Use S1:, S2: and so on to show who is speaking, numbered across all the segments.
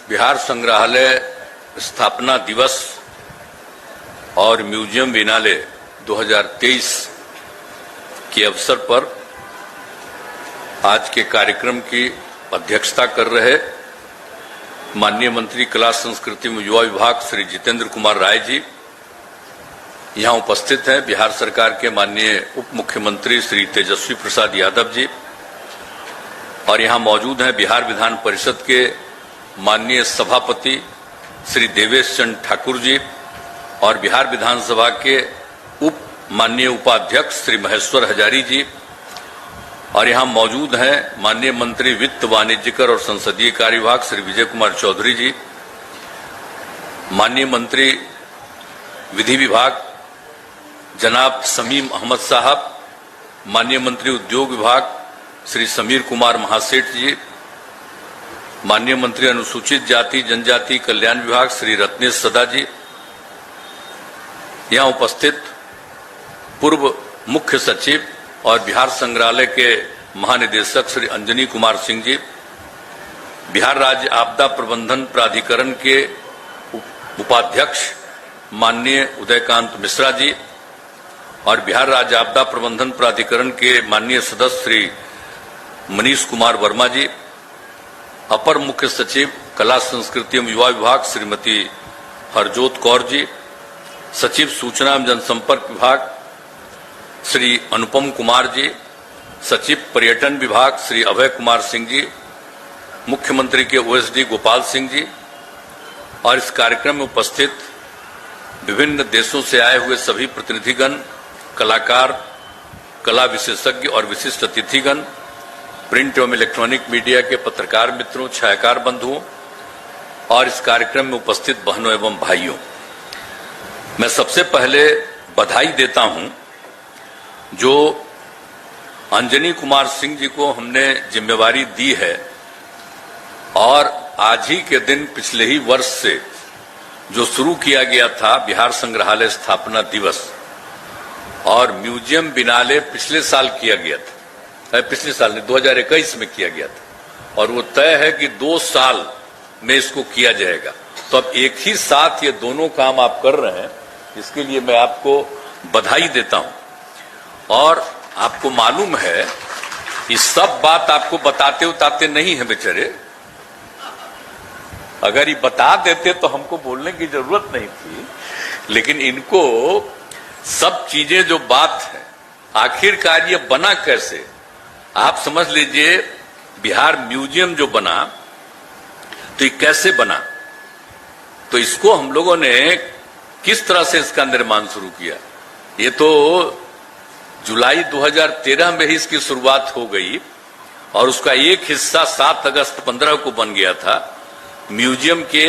S1: बिहार संग्रहालय स्थापना दिवस और म्यूजियम बिनाले 2023 के अवसर पर आज के कार्यक्रम की अध्यक्षता कर रहे माननीय मंत्री कला संस्कृति एवं युवा विभाग श्री जितेंद्र कुमार राय जी यहां उपस्थित हैं। बिहार सरकार के माननीय उप मुख्यमंत्री श्री तेजस्वी प्रसाद यादव जी और यहां मौजूद हैं बिहार विधान परिषद के माननीय सभापति श्री देवेश चंद्र ठाकुर जी और बिहार विधानसभा के माननीय उपाध्यक्ष श्री महेश्वर हजारी जी और यहां मौजूद हैं माननीय मंत्री वित्त वाणिज्यकर और संसदीय कार्य विभाग श्री विजय कुमार चौधरी जी, माननीय मंत्री विधि विभाग जनाब समीम अहमद साहब, माननीय मंत्री उद्योग विभाग श्री समीर कुमार महासेठ जी, माननीय मंत्री अनुसूचित जाति जनजाति कल्याण विभाग श्री रत्नेश सदा जी, यहां उपस्थित पूर्व मुख्य सचिव और बिहार संग्रहालय के महानिदेशक श्री अंजनी कुमार सिंह जी, बिहार राज्य आपदा प्रबंधन प्राधिकरण के उपाध्यक्ष माननीय उदयकांत मिश्रा जी और बिहार राज्य आपदा प्रबंधन प्राधिकरण के माननीय सदस्य श्री मनीष कुमार वर्मा जी, अपर मुख्य सचिव कला संस्कृति एवं युवा विभाग श्रीमती हरजोत कौर जी, सचिव सूचना एवं जनसंपर्क विभाग श्री अनुपम कुमार जी, सचिव पर्यटन विभाग श्री अभय कुमार सिंह जी, मुख्यमंत्री के ओएसडी गोपाल सिंह जी और इस कार्यक्रम में उपस्थित विभिन्न देशों से आए हुए सभी प्रतिनिधिगण, कलाकार, कला विशेषज्ञ और विशिष्ट अतिथिगण, प्रिंट एवं इलेक्ट्रॉनिक मीडिया के पत्रकार मित्रों, छायाकार बंधुओं और इस कार्यक्रम में उपस्थित बहनों एवं भाइयों, मैं सबसे पहले बधाई देता हूं जो अंजनी कुमार सिंह जी को हमने जिम्मेवारी दी है और आज ही के दिन पिछले ही वर्ष से जो शुरू किया गया था बिहार संग्रहालय स्थापना दिवस और म्यूजियम बिनाले पिछले साल किया गया था, पिछले साल नहीं 2021 में किया गया था और वो तय है कि 2 साल में इसको किया जाएगा। तो अब एक ही साथ ये दोनों काम आप कर रहे हैं, इसके लिए मैं आपको बधाई देता हूं। और आपको मालूम है ये सब बात आपको बताते उताते नहीं है बेचारे, अगर ये बता देते तो हमको बोलने की जरूरत नहीं थी, लेकिन इनको सब चीजें जो बात है आखिरकार ये बना कैसे, आप समझ लीजिए बिहार म्यूजियम जो बना तो ये कैसे बना, तो इसको हम लोगों ने किस तरह से इसका निर्माण शुरू किया। ये तो जुलाई 2013 में ही इसकी शुरुआत हो गई और उसका एक हिस्सा 7 अगस्त 15 को बन गया था। म्यूजियम के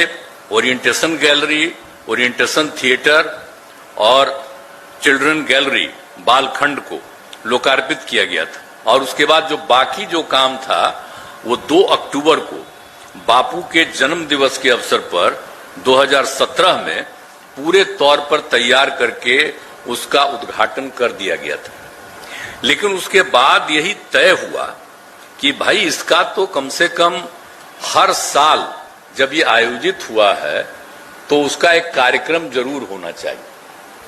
S1: ओरिएंटेशन गैलरी, ओरिएंटेशन थिएटर और चिल्ड्रन गैलरी बालखंड को लोकार्पित किया गया था और उसके बाद जो बाकी जो काम था वो 2 अक्टूबर को बापू के जन्म दिवस के अवसर पर 2017 में पूरे तौर पर तैयार करके उसका उद्घाटन कर दिया गया था। लेकिन उसके बाद यही तय हुआ कि भाई इसका तो कम से कम हर साल जब ये आयोजित हुआ है तो उसका एक कार्यक्रम जरूर होना चाहिए।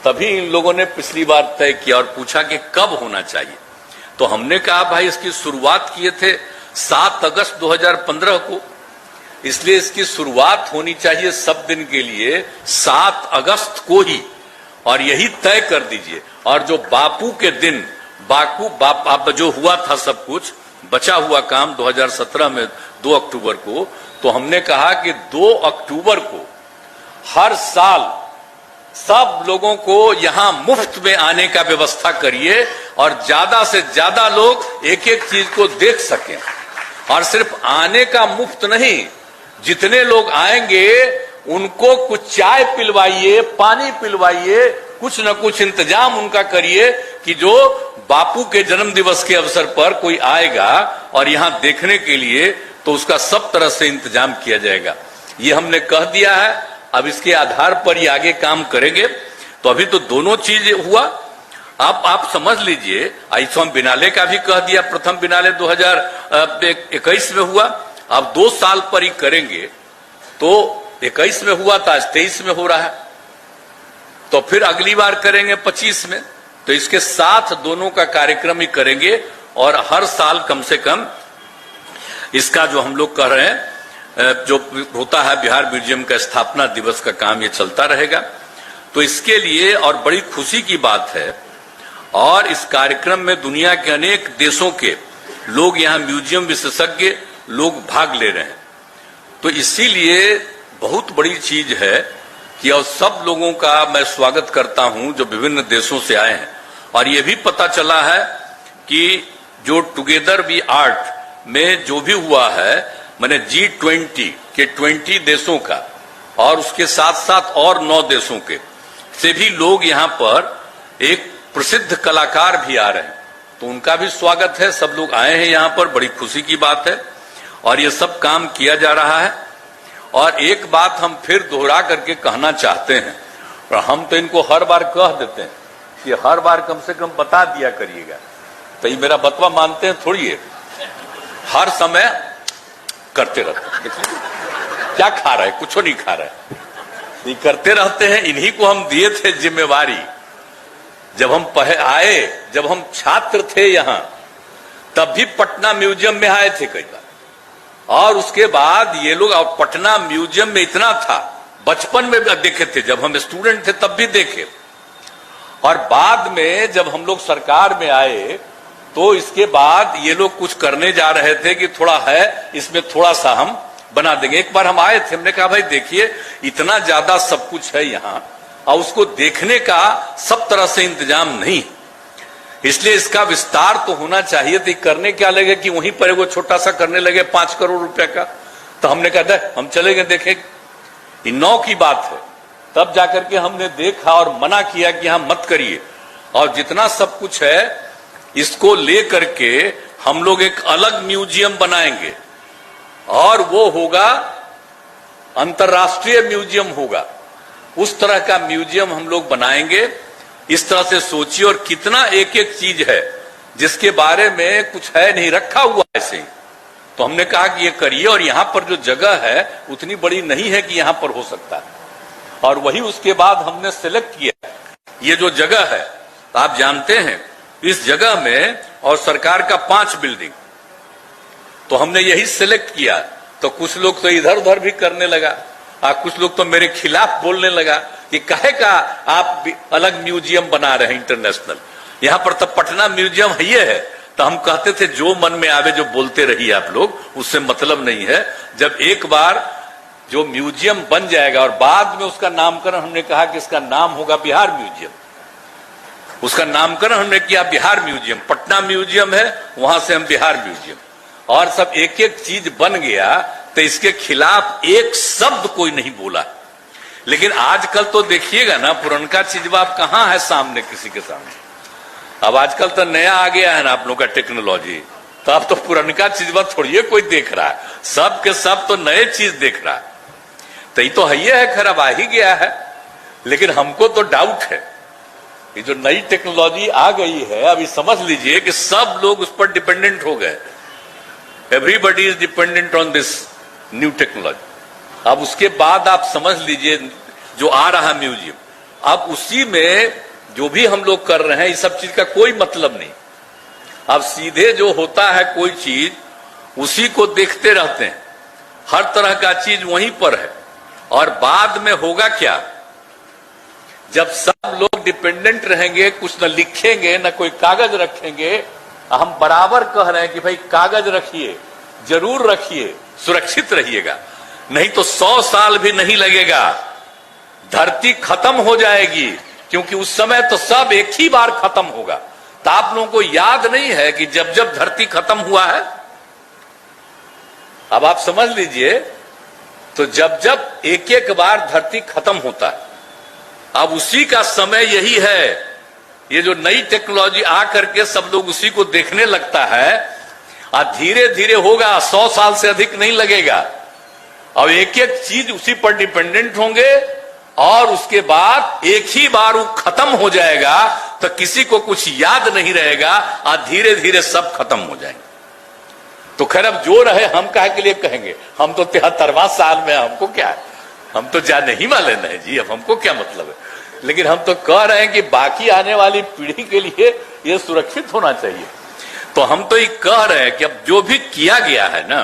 S1: तभी इन लोगों ने पिछली बार तय किया और पूछा कि कब होना चाहिए, तो हमने कहा भाई इसकी शुरुआत किए थे 7 अगस्त 2015 को, इसलिए इसकी शुरुआत होनी चाहिए सब दिन के लिए 7 अगस्त को ही और यही तय कर दीजिए। और जो बापू के दिन आप जो हुआ था सब कुछ बचा हुआ काम 2017 में 2 अक्टूबर को, तो हमने कहा कि 2 अक्टूबर को हर साल सब लोगों को यहां मुफ्त में आने का व्यवस्था करिए और ज्यादा से ज्यादा लोग एक एक चीज को देख सकें। और सिर्फ आने का मुफ्त नहीं, जितने लोग आएंगे उनको कुछ चाय पिलवाइए, पानी पिलवाइए, कुछ न कुछ इंतजाम उनका करिए कि जो बापू के जन्म दिवस के अवसर पर कोई आएगा और यहां देखने के लिए तो उसका सब तरह से इंतजाम किया जाएगा। ये हमने कह दिया है, अब इसके आधार पर ये आगे काम करेंगे। तो अभी तो दोनों चीज हुआ, अब आप समझ लीजिए आईसोम बिनाले का भी कह दिया, प्रथम बिनाले 2021 में हुआ, अब 2 साल पर ही करेंगे तो 21 में हुआ था, आज 23 में हो रहा है, तो फिर अगली बार करेंगे 25 में। तो इसके साथ दोनों का कार्यक्रम ही करेंगे और हर साल कम से कम इसका जो हम लोग कर रहे हैं, जो होता है बिहार म्यूजियम का स्थापना दिवस का काम, ये चलता रहेगा। तो इसके लिए और बड़ी खुशी की बात है, और इस कार्यक्रम में दुनिया के अनेक देशों के लोग, यहाँ म्यूजियम विशेषज्ञ लोग भाग ले रहे हैं। तो इसीलिए बहुत बड़ी चीज है कि और सब लोगों का मैं स्वागत करता हूं जो विभिन्न देशों से आए हैं। और ये भी पता चला है कि जो टुगेदर वी आर्ट में जो भी हुआ है, मैंने G20 के 20 देशों का और उसके साथ साथ और 9 देशों के से भी लोग यहाँ पर, एक प्रसिद्ध कलाकार भी आ रहे हैं, तो उनका भी स्वागत है। सब लोग आए हैं यहाँ पर, बड़ी खुशी की बात है। और ये सब काम किया जा रहा है। और एक बात हम फिर दोहरा करके कहना चाहते हैं, और हम तो इनको हर बार कह देते हैं कि हर बार कम से कम बता दिया करिएगा, तो ये मेरा बतवा मानते हैं थोड़ी है, हर समय करते रहते हैं। देखिए क्या खा रहा है, कुछ नहीं खा रहा है, ये करते रहते हैं। इन्हीं को हम दिए थे जिम्मेवारी, जब हम आए, जब हम छात्र थे यहाँ, तब भी पटना म्यूजियम में आए थे कई बार। और उसके बाद ये लोग, और पटना म्यूजियम में इतना था, बचपन में देखे थे, जब हम स्टूडेंट थे तब भी देखे। और बाद में जब हम लोग सरकार में आए, तो इसके बाद ये लोग कुछ करने जा रहे थे कि थोड़ा है, इसमें थोड़ा सा हम बना देंगे। एक बार हम आए थे, हमने कहा भाई देखिए इतना ज्यादा सब कुछ है यहाँ, और उसको देखने का सब तरह से इंतजाम नहीं, इसलिए इसका विस्तार तो होना चाहिए। तो करने क्या लगे कि वहीं पर वो छोटा सा करने लगे 5 करोड़ रुपए का। तो हमने कहा हम चलेंगे देखें, 9 की बात है, तब जाकर के हमने देखा और मना किया कि हाँ मत करिए। और जितना सब कुछ है इसको ले करके हम लोग एक अलग म्यूजियम बनाएंगे, और वो होगा अंतर्राष्ट्रीय म्यूजियम होगा। उस तरह का म्यूजियम हम लोग बनाएंगे। इस तरह से सोचिए, और कितना एक एक चीज है जिसके बारे में कुछ है नहीं, रखा हुआ ऐसे ही। तो हमने कहा कि ये करिए, और यहाँ पर जो जगह है उतनी बड़ी नहीं है कि यहाँ पर हो सकता है। और वही उसके बाद हमने सिलेक्ट किया ये जो जगह है, आप जानते हैं इस जगह में, और सरकार का 5 बिल्डिंग, तो हमने यही सिलेक्ट किया। तो कुछ लोग तो इधर उधर भी करने लगा, कुछ लोग तो मेरे खिलाफ बोलने लगा कि काहे का आप अलग म्यूजियम बना रहे हैं इंटरनेशनल, यहाँ पर तो पटना म्यूजियम है ये है। तो हम कहते थे जो मन में आवे जो बोलते रहिए आप लोग, उससे मतलब नहीं है। जब एक बार जो म्यूजियम बन जाएगा, और बाद में उसका नामकरण हमने कहा कि इसका नाम होगा बिहार म्यूजियम, उसका नामकरण हमने किया बिहार म्यूजियम। पटना म्यूजियम है, वहां से हम बिहार म्यूजियम, और सब एक एक चीज बन गया। तो इसके खिलाफ एक शब्द कोई नहीं बोला। लेकिन आजकल तो देखिएगा ना, पुरनका चीज आप कहां है सामने, किसी के सामने। अब आजकल तो नया आ गया है ना आप लोग का टेक्नोलॉजी, तो अब तो पुरनका चीज थोड़ी कोई देख रहा है, सब के सब तो नए चीज देख रहा है। तो ये तो है खराब आ ही गया है। लेकिन हमको तो डाउट है, ये जो नई टेक्नोलॉजी आ गई है, अभी समझ लीजिए कि सब लोग उस पर डिपेंडेंट हो गए। Everybody is dependent on this new technology. अब उसके बाद आप समझ लीजिए जो आ रहा म्यूजियम, अब उसी में जो भी हम लोग कर रहे हैं, इस सब चीज का कोई मतलब नहीं। अब सीधे जो होता है कोई चीज, उसी को देखते रहते हैं, हर तरह का चीज वहीं पर है। और बाद में होगा क्या, जब सब लोग डिपेंडेंट रहेंगे, कुछ न लिखेंगे न कोई कागज रखेंगे। हम बराबर कह रहे हैं कि भाई कागज रखिए, जरूर रखिए, सुरक्षित रहिएगा, नहीं तो 100 साल भी नहीं लगेगा, धरती खत्म हो जाएगी। क्योंकि उस समय तो सब एक ही बार खत्म होगा। तो आप लोगों को याद नहीं है कि जब जब धरती खत्म हुआ है, अब आप समझ लीजिए, तो जब जब एक एक बार धरती खत्म होता है, अब उसी का समय यही है। ये जो नई टेक्नोलॉजी आ करके सब लोग उसी को देखने लगता है, और धीरे धीरे होगा, 100 साल से अधिक नहीं लगेगा। अब एक एक चीज उसी पर डिपेंडेंट होंगे, और उसके बाद एक ही बार वो खत्म हो जाएगा, तो किसी को कुछ याद नहीं रहेगा, और धीरे धीरे सब खत्म हो जाएंगे। तो खैर अब जो रहे हम काहे के लिए कहेंगे, हम तो 73वां साल में, हमको क्या है, हम तो जाने ही वाले नहीं जी, अब हमको क्या मतलब है। लेकिन हम तो कह रहे हैं कि बाकी आने वाली पीढ़ी के लिए ये सुरक्षित होना चाहिए। तो हम तो ये कह रहे हैं कि अब जो भी किया गया है ना,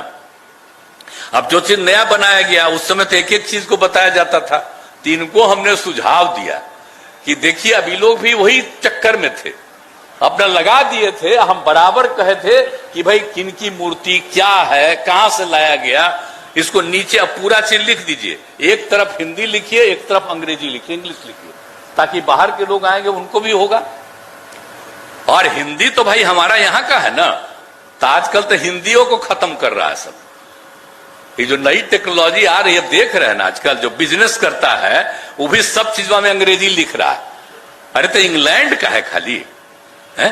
S1: अब जो चीज नया बनाया गया, उस समय तो एक एक चीज को बताया जाता था, तो इनको हमने सुझाव दिया कि देखिए अभी लोग भी वही चक्कर में थे, अपना लगा दिए थे। हम बराबर कहे थे कि भाई किनकी मूर्ति क्या है, कहां से लाया गया, इसको नीचे अब पूरा चीज लिख दीजिए, एक तरफ हिंदी लिखिए, एक तरफ अंग्रेजी लिखिए, इंग्लिश लिखिए, ताकि बाहर के लोग आएंगे उनको भी होगा। और हिंदी तो भाई हमारा यहां का है ना, तो आजकल तो हिंदियों को खत्म कर रहा है सब। ये जो नई टेक्नोलॉजी आ रही है, देख रहे हैं ना, आजकल जो बिजनेस करता है वो भी सब चीजों में अंग्रेजी लिख रहा है। अरे तो इंग्लैंड का है खाली है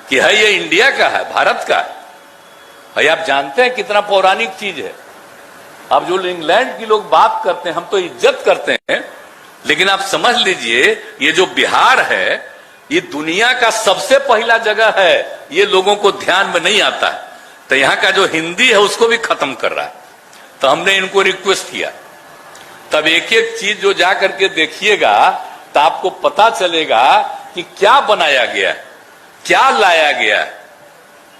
S1: कि है ये इंडिया का है, भारत का है। भाई आप जानते हैं कितना पौराणिक चीज है। अब जो इंग्लैंड की लोग बात करते हैं, हम तो इज्जत करते हैं, लेकिन आप समझ लीजिए ये जो बिहार है, ये दुनिया का सबसे पहला जगह है, ये लोगों को ध्यान में नहीं आता है। तो यहां का जो हिंदी है उसको भी खत्म कर रहा है। तो हमने इनको रिक्वेस्ट किया, तब एक एक चीज जो जा करके देखिएगा तो आपको पता चलेगा कि क्या बनाया गया है, क्या लाया गया है।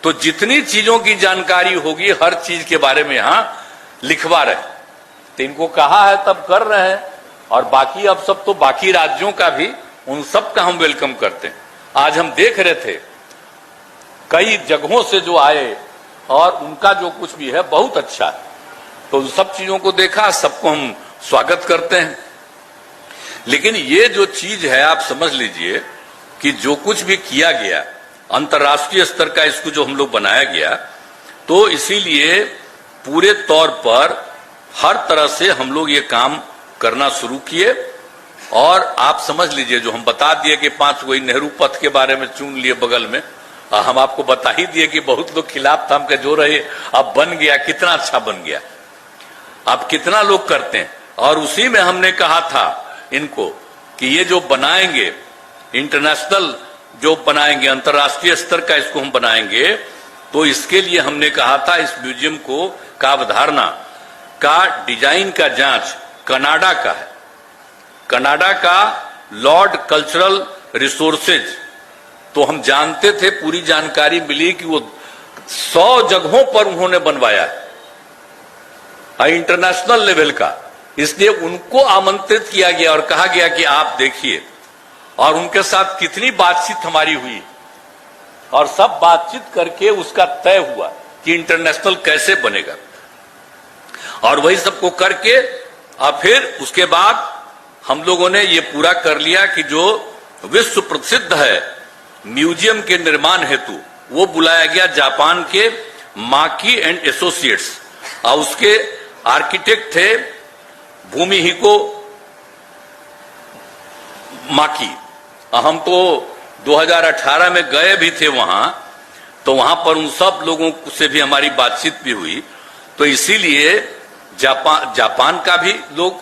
S1: तो जितनी चीजों की जानकारी होगी हर चीज के बारे में यहां लिखवा रहे। तो इनको कहा है तब कर रहे हैं, और बाकी अब सब तो बाकी राज्यों का भी, उन सब का हम वेलकम करते हैं। आज हम देख रहे थे कई जगहों से जो आए और उनका जो कुछ भी है बहुत अच्छा है। तो उन सब चीजों को देखा, सबको हम स्वागत करते हैं। लेकिन ये जो चीज है आप समझ लीजिए कि जो कुछ भी किया गया अंतर्राष्ट्रीय स्तर का, इसको जो हम लोग बनाया गया, तो इसीलिए पूरे तौर पर हर तरह से हम लोग ये काम करना शुरू किए। और आप समझ लीजिए जो हम बता दिए कि 5 वही नेहरू पथ के बारे में चुन लिए बगल में, हम आपको बता ही दिए कि बहुत लोग खिलाफ था, हम के जो रहे, अब बन गया, कितना अच्छा बन गया, अब कितना लोग करते हैं। और उसी में हमने कहा था इनको कि ये जो बनाएंगे इंटरनेशनल, जो बनाएंगे अंतर्राष्ट्रीय स्तर का, इसको हम बनाएंगे, तो इसके लिए हमने कहा था इस म्यूजियम को का अवधारणा का डिजाइन का जांच कनाडा का है। कनाडा का लॉर्ड कल्चरल रिसोर्सेज, तो हम जानते थे, पूरी जानकारी मिली कि वो 100 जगहों पर उन्होंने बनवाया है इंटरनेशनल लेवल का। इसलिए उनको आमंत्रित किया गया और कहा गया कि आप देखिए, और उनके साथ कितनी बातचीत हमारी हुई, और सब बातचीत करके उसका तय हुआ कि इंटरनेशनल कैसे बनेगा। और वही सबको करके और फिर उसके बाद हम लोगों ने ये पूरा कर लिया कि जो विश्व प्रसिद्ध है म्यूजियम के निर्माण हेतु, वो बुलाया गया जापान के माकी एंड एसोसिएट्स, और उसके आर्किटेक्ट थे भूमिहिको माकी। हम तो 2018 में गए भी थे वहां, तो वहां पर उन सब लोगों से भी हमारी बातचीत भी हुई। तो इसीलिए जापान का भी लोग,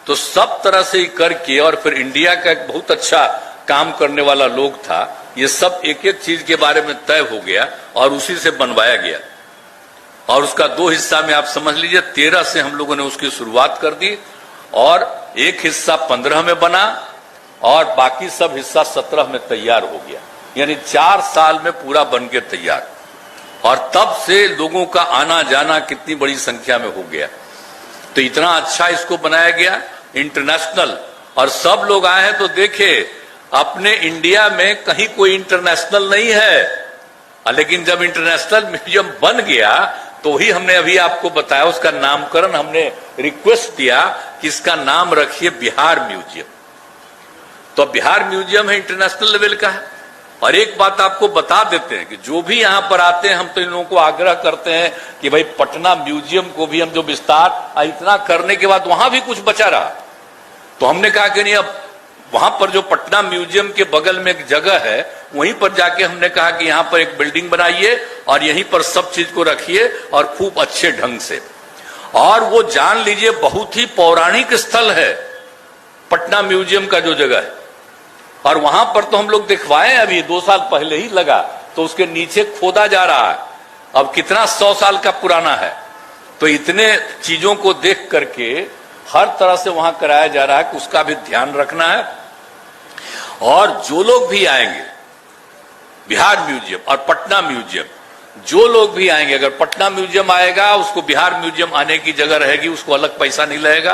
S1: तो सब तरह से ही करके, और फिर इंडिया का एक बहुत अच्छा काम करने वाला लोग था, ये सब एक एक चीज के बारे में तय हो गया और उसी से बनवाया गया। और उसका 2 हिस्सा में आप समझ लीजिए 13 से हम लोगों ने उसकी शुरुआत कर दी, और एक हिस्सा 15 में बना, और बाकी सब हिस्सा 17 में तैयार हो गया। यानी 4 साल में पूरा बन के तैयार। और तब से लोगों का आना जाना कितनी बड़ी संख्या में हो गया। तो इतना अच्छा इसको बनाया गया इंटरनेशनल, और सब लोग आए हैं। तो देखे अपने इंडिया में कहीं कोई इंटरनेशनल नहीं है, लेकिन जब इंटरनेशनल म्यूजियम बन गया तो ही हमने अभी आपको बताया, उसका नामकरण हमने रिक्वेस्ट दिया कि इसका नाम रखिए बिहार म्यूजियम। तो बिहार म्यूजियम है, इंटरनेशनल लेवल का है। और एक बात आपको बता देते हैं कि जो भी यहां पर आते हैं, हम तो इन लोगों को आग्रह करते हैं कि भाई पटना म्यूजियम को भी हम जो विस्तार इतना करने के बाद वहां भी कुछ बचा रहा, तो हमने कहा कि नहीं, अब वहां पर जो पटना म्यूजियम के बगल में एक जगह है, वहीं पर जाके हमने कहा कि यहां पर एक बिल्डिंग बनाइए और यहीं पर सब चीज को रखिए और खूब अच्छे ढंग से। और वो जान लीजिए बहुत ही पौराणिक स्थल है पटना म्यूजियम का जो जगह है। और वहां पर तो हम लोग दिखवाए, अभी 2 साल पहले ही लगा, तो उसके नीचे खोदा जा रहा है अब कितना 100 साल का पुराना है। तो इतने चीजों को देख करके हर तरह से वहां कराया जा रहा है कि उसका भी ध्यान रखना है। और जो लोग भी आएंगे बिहार म्यूजियम और पटना म्यूजियम, जो लोग भी आएंगे, अगर पटना म्यूजियम आएगा उसको बिहार म्यूजियम आने की जगह रहेगी, उसको अलग पैसा नहीं लगेगा।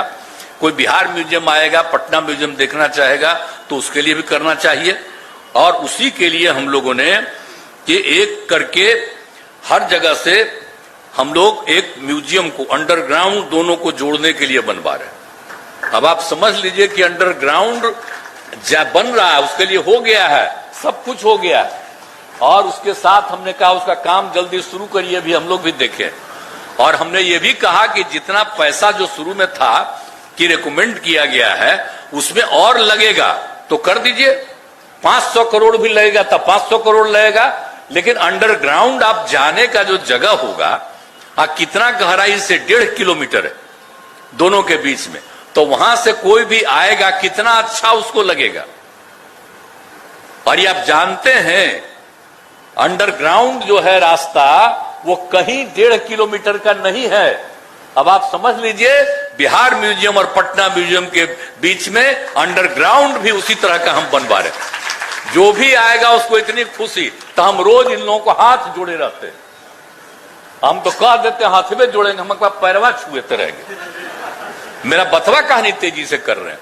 S1: कोई बिहार म्यूजियम आएगा, पटना म्यूजियम देखना चाहेगा तो उसके लिए भी करना चाहिए। और उसी के लिए हम लोगों ने कि एक करके हर जगह से हम लोग एक म्यूजियम को अंडरग्राउंड दोनों को जोड़ने के लिए बनवा रहे हैं। अब आप समझ लीजिए कि अंडरग्राउंड बन रहा है, उसके लिए हो गया है, सब कुछ हो गया है। और उसके साथ हमने कहा उसका काम जल्दी शुरू करिए, भी हम लोग भी देखें। और हमने ये भी कहा कि जितना पैसा जो शुरू में था कि रिकमेंड किया गया है उसमें और लगेगा तो कर दीजिए, 500 करोड़ भी लगेगा तब 500 करोड़ लगेगा। लेकिन अंडरग्राउंड आप जाने का जो जगह होगा, कितना गहराई से 1.5 किलोमीटर है दोनों के बीच में, तो वहां से कोई भी आएगा कितना अच्छा उसको लगेगा। और ये आप जानते हैं अंडरग्राउंड जो है रास्ता वो कहीं 1.5 किलोमीटर का नहीं है। अब आप समझ लीजिए बिहार म्यूजियम और पटना म्यूजियम के बीच में अंडरग्राउंड भी उसी तरह का हम बनवा रहे हैं। जो भी आएगा उसको इतनी खुशी, तो हम रोज इन लोगों को हाथ जोड़े रहते हैं। हम तो कह देते हैं हाथ में जोड़ेंगे, हम पैरवा छुएते रहेंगे। मेरा बतवा कहानी तेजी से कर रहे हैं,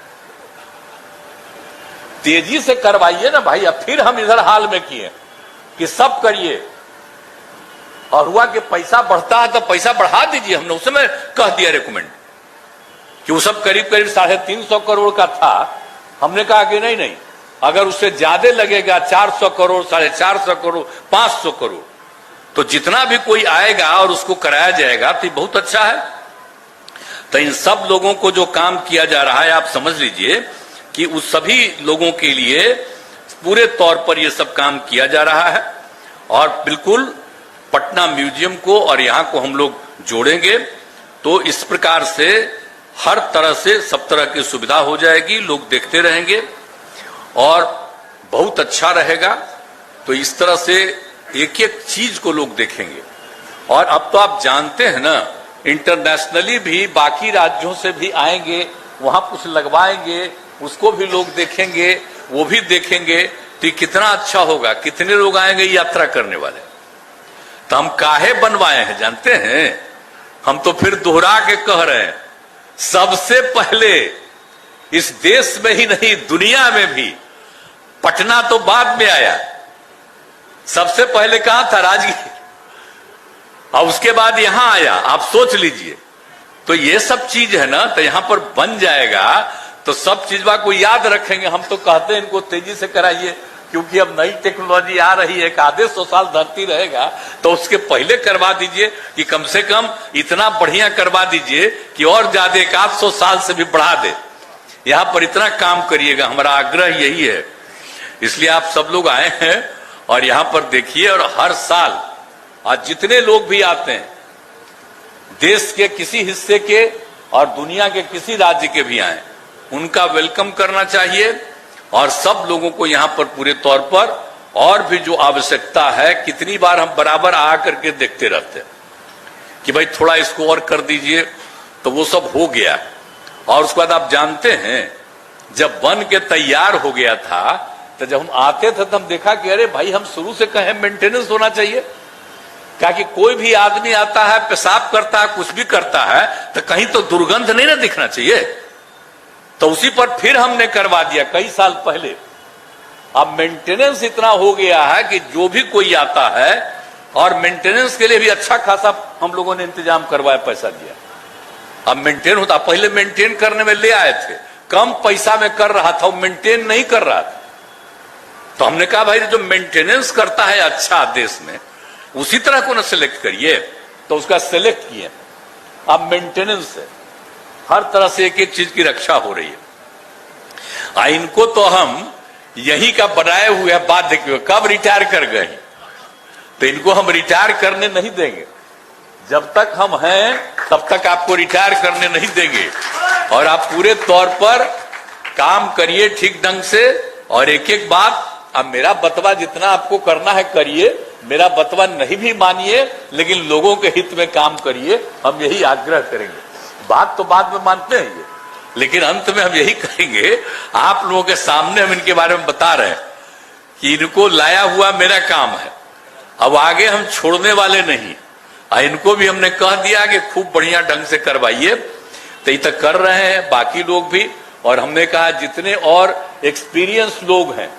S1: तेजी से करवाइए ना भाई। अब फिर हम इधर हाल में किए कि सब करिए, और हुआ कि पैसा बढ़ता है तो पैसा बढ़ा दीजिए। हमने उस समय कह दिया रिकमेंड कि वो सब करीब करीब 350 करोड़ का था। हमने कहा कि नहीं नहीं, अगर उससे ज्यादा लगेगा 400 करोड़, 450 करोड़, 500 करोड़, तो जितना भी कोई आएगा और उसको कराया जाएगा तो बहुत अच्छा है। तो इन सब लोगों को जो काम किया जा रहा है, आप समझ लीजिए कि उस सभी लोगों के लिए पूरे तौर पर यह सब काम किया जा रहा है। और बिल्कुल पटना म्यूजियम को और यहां को हम लोग जोड़ेंगे तो इस प्रकार से हर तरह से सब तरह की सुविधा हो जाएगी, लोग देखते रहेंगे और बहुत अच्छा रहेगा। तो इस तरह से एक एक चीज को लोग देखेंगे। और अब तो आप जानते हैं ना, इंटरनेशनली भी बाकी राज्यों से भी आएंगे, वहां कुछ लगवाएंगे, उसको भी लोग देखेंगे, वो भी देखेंगे। तो कितना अच्छा होगा, कितने लोग आएंगे यात्रा करने वाले। तो हम काहे बनवाए हैं जानते हैं? हम तो फिर दोहरा के कह रहे हैं, सबसे पहले इस देश में ही नहीं दुनिया में भी, पटना तो बाद में आया, सबसे पहले कहां था? राजगीर, और उसके बाद यहां आया। आप सोच लीजिए। तो ये सब चीज है ना, तो यहां पर बन जाएगा तो सब चीज को याद रखेंगे। हम तो कहते हैं इनको तेजी से कराइए, क्योंकि अब नई टेक्नोलॉजी आ रही है, आधे 100 साल धरती रहेगा, तो उसके पहले करवा दीजिए कि कम से कम इतना बढ़िया करवा दीजिए कि और ज्यादा 100 साल से भी बढ़ा दे। यहां पर इतना काम करिएगा, हमारा आग्रह यही है। इसलिए आप सब लोग आए हैं और यहां पर देखिए। और हर साल आज जितने लोग भी आते हैं, देश के किसी हिस्से के और दुनिया के किसी राज्य के भी आए, उनका वेलकम करना चाहिए। और सब लोगों को यहां पर पूरे तौर पर और भी जो आवश्यकता है, कितनी बार हम बराबर आ करके देखते रहते हैं कि भाई थोड़ा इसको और कर दीजिए, तो वो सब हो गया। और उसके बाद आप जानते हैं जब बन के तैयार हो गया था, तो जब हम आते थे तो हम देखा कि अरे भाई हम शुरू से कहें मेंटेनेंस होना चाहिए। क्या कि कोई भी आदमी आता है, पेशाब करता है, कुछ भी करता है, तो कहीं तो दुर्गंध नहीं ना दिखना चाहिए। तो उसी पर फिर हमने करवा दिया कई साल पहले। अब मेंटेनेंस इतना हो गया है कि जो भी कोई आता है, और मेंटेनेंस के लिए भी अच्छा खासा हम लोगों ने इंतजाम करवाया, पैसा दिया। अब मेंटेन होता, पहले मेंटेन करने में ले आए थे, कम पैसा में कर रहा था, वो मेंटेन नहीं कर रहा था। तो हमने कहा भाई जो मेंटेनेंस करता है अच्छा देश में, उसी तरह को ना सिलेक्ट करिए। तो उसका सिलेक्ट किए। अब मेंटेनेंस है, हर तरह से एक एक चीज की रक्षा हो रही है। इनको तो हम यही का बनाए हुए बाध्य क्यों, कब रिटायर कर गए, तो इनको हम रिटायर करने नहीं देंगे। जब तक हम हैं तब तक आपको रिटायर करने नहीं देंगे। और आप पूरे तौर पर काम करिए ठीक ढंग से। और एक एक बात, अब मेरा बतवा जितना आपको करना है करिए, मेरा बतवा नहीं भी मानिए, लेकिन लोगों के हित में काम करिए, हम यही आग्रह करेंगे। बात तो बाद में मानते हैं ये, लेकिन अंत में हम यही कहेंगे, आप लोगों के सामने हम इनके बारे में बता रहे हैं कि इनको लाया हुआ मेरा काम है, अब आगे हम छोड़ने वाले नहीं। इनको भी हमने कह दिया कि खूब बढ़िया ढंग से करवाइए, तो ये तक कर रहे हैं, बाकी लोग भी। और हमने कहा जितने और एक्सपीरियंस लोग हैं,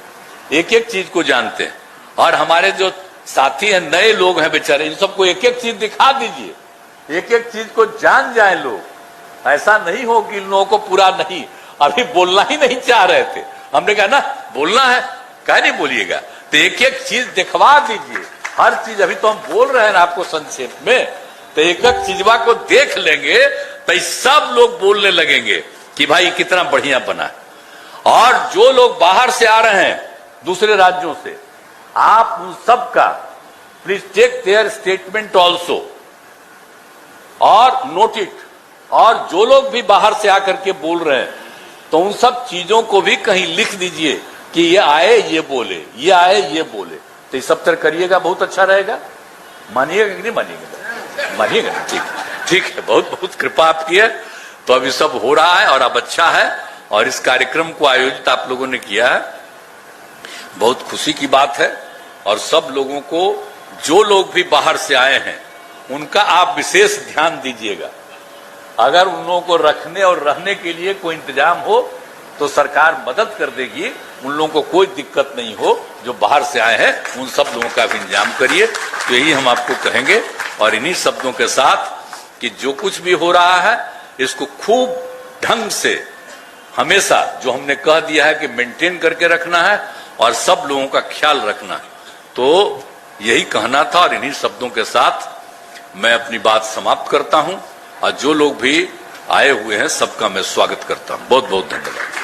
S1: एक एक चीज को जानते हैं, और हमारे जो साथी हैं, नए लोग हैं बेचारे, इन सबको एक एक चीज दिखा दीजिए, एक एक चीज को जान जाए लोग। ऐसा नहीं हो कि इन लोगों को पूरा नहीं, अभी बोलना ही नहीं चाह रहे थे, हमने कहा ना बोलना है, क्या नहीं बोलिएगा, तो एक एक चीज दिखवा दीजिए, हर चीज। अभी तो हम बोल रहे हैं ना आपको संक्षेप में, तो एक एक चीजवा को देख लेंगे तो सब लोग बोलने लगेंगे कि भाई कितना बढ़िया बना है। और जो लोग बाहर से आ रहे हैं दूसरे राज्यों से, आप उन सब का please take their statement also और नोट इट। और जो लोग भी बाहर से आकर के बोल रहे हैं, तो उन सब चीजों को भी कहीं लिख दीजिए कि ये आए ये बोले, ये आए ये बोले, तो ये सब तरह करिएगा, बहुत अच्छा रहेगा। मानिएगा कि नहीं मानिएगा? मानिएगा, ठीक ठीक है, बहुत बहुत कृपा आपकी है। तो अब ये सब हो रहा है और अब अच्छा है, और इस कार्यक्रम को आयोजित आप लोगों ने किया है, बहुत खुशी की बात है। और सब लोगों को, जो लोग भी बाहर से आए हैं, उनका आप विशेष ध्यान दीजिएगा। अगर उन लोगों को रखने और रहने के लिए कोई इंतजाम हो तो सरकार मदद कर देगी, उन लोगों को कोई दिक्कत नहीं हो। जो बाहर से आए हैं उन सब लोगों का भी इंतजाम करिए, तो यही हम आपको कहेंगे। और इन्हीं शब्दों के साथ कि जो कुछ भी हो रहा है, इसको खूब ढंग से हमेशा जो हमने कह दिया है कि मेंटेन करके रखना है और सब लोगों का ख्याल रखना है, तो यही कहना था। और इन्हीं शब्दों के साथ मैं अपनी बात समाप्त करता हूं, और जो लोग भी आए हुए हैं सबका मैं स्वागत करता हूं। बहुत बहुत धन्यवाद।